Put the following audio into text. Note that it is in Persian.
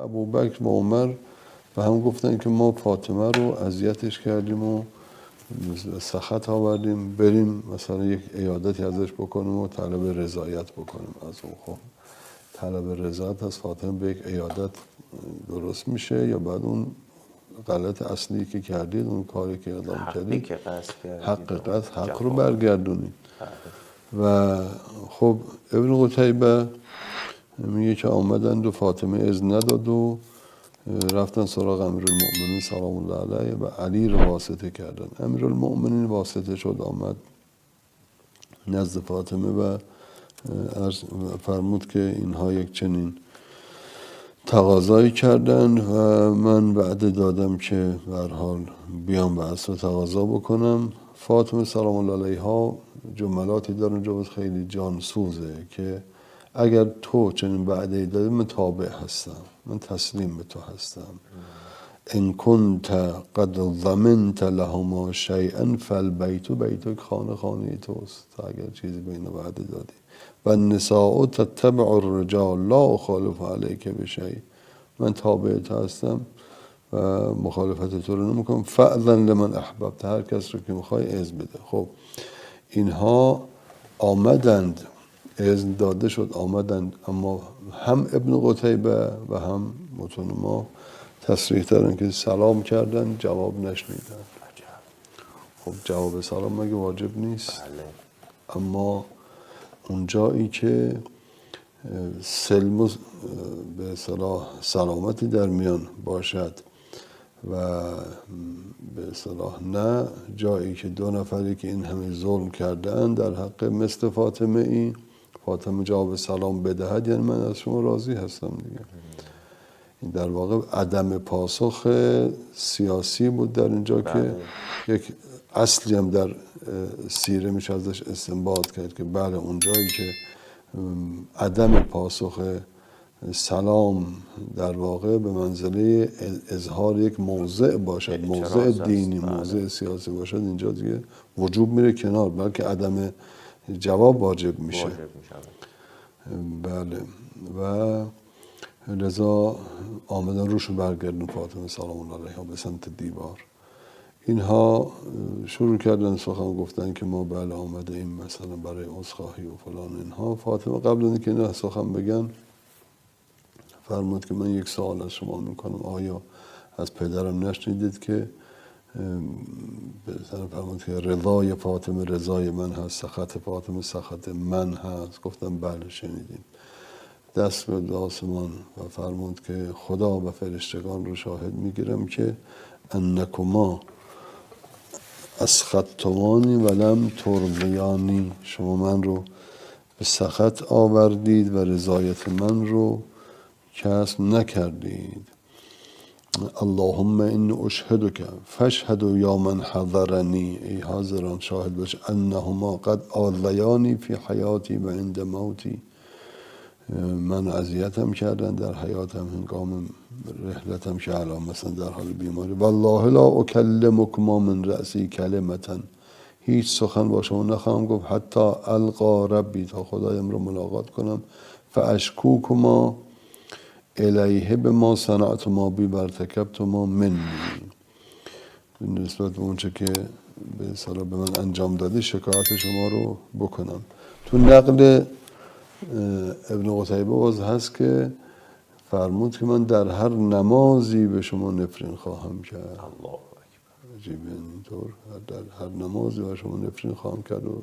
ابوبکر و عمر و هم گفتن که ما فاطمه رو اذیتش کردیم و سخط آوردیم، بریم مثلا یک عیادتی ازش بکنیم و طلب رضایت بکنیم از اون. خب طلب رضایت از فاطمه به یک عیادت درست میشه یا بعد اون غلط اصلی که کردید، اون کاری که ادامه کردید، حق رو برگردونید. و خب ابن قتیبه میگه که آمدند و فاطمه اذن نداد و رفتن سراغ امیرالمؤمنین سلام الله علیه و علی رو واسطه کردن. امیرالمؤمنین واسطه شد، آمد نزد فاطمه و فرمود که اینها یک چنین تقاضایی کردن و من وعده دادم که به هر حال بیام و اصلا تقاضا بکنم. فاطمه سلام الله علیها جملاتی در اونجا خیلی جانسوزه که اگر تو چنین وعده دادی من تابع هستم، من تسلیم به تو هستم. ان کنت قد ضمنت لهما شیئا فالبیت بیتک، خانه توست اگر چیزی به اینا وعده دادی. و النساء تتبع الرجال لا اخالف علیک بشیء، من تابع تو هستم و مخالفت تو رو نمیکنم. فاذن لمن احببت، هر کس رو که میخوای اذن بده. خب اینها آمدند، اذن داده شد آمدند، اما هم ابن قتیبه و هم متون ما تصریح دارن که سلام کردن جواب نشنیدن. خب جواب سلام مگه واجب نیست؟ اما اون جایی که سلم و به اصطلاح سلامتی در میان باشد و به اصطلاح نه جایی که دو نفری که این همه ظلم کردن در حق مثل فاطمه، این فاطمه جواب سلام بدهد، یعنی من از شما راضی هستم دیگه. این در واقع عدم پاسخ سیاسی بود در اینجا که یک اصلی هم در سیره میشه ازش استنباط کرد که بله اونجایی که عدم پاسخ سلام در واقع به منزله اظهار یک موضع باشد، موضع دینی، موضع سیاسی باشد، اینجا دیگه وجوب میره کنار، بلکه عدم جواب واجب میشه. بله. و لذا آمدن روشو برگردن فاطمه سلام الله علیها به سمت دیوار. اینها شروع کردن سخن گفتن که ما بله آمده ایم مثلا برای عذرخواهی و فلان اینها. فاطمه قبل از اینکه اینا سخن بگن فرمود که من یک سوال از شما میکنم، آیا از پدرم نشنیدید که فرمود که رضای فاطمه رضای من هست، سخط فاطمه سخط من هست؟ گفتم بله شنیدیم. دست به آسمان و فرمود که خدا و فرشتگان رو شاهد میگیرم که انکما اسخطتمانی ولم ترضیانی، شما من رو به سخط آوردید و رضایت من رو کسب نکردید. اللهم این اشهدک فاشهد یا من حضرنی، ای حاضران شاهد باش، انهما قد آذیانی فی حیاتی و عند موتی، من اذیتم کردن در حیاتم هنگام رحلتم که الان مثلا در حال بیماری. والله لا اکلمکما من رأسی کلمتا، هیچ سخن با شما نخواهم گفت حتی القا ربی، تا خدایم رو ملاقات کنم. فاشکوکما الیه به ما صنعت ما بی برتکبت ما منی، نسبت به اونچه که به اصطلاح به من انجام داده شکایت شما رو بکنم. تو نقل ابن قتیبه باز هست که فرمود که من در هر نمازی به شما نفرین خواهم کرد. الله اکبر. عجیبه اینطور در هر نمازی به شما نفرین خواهم کرد و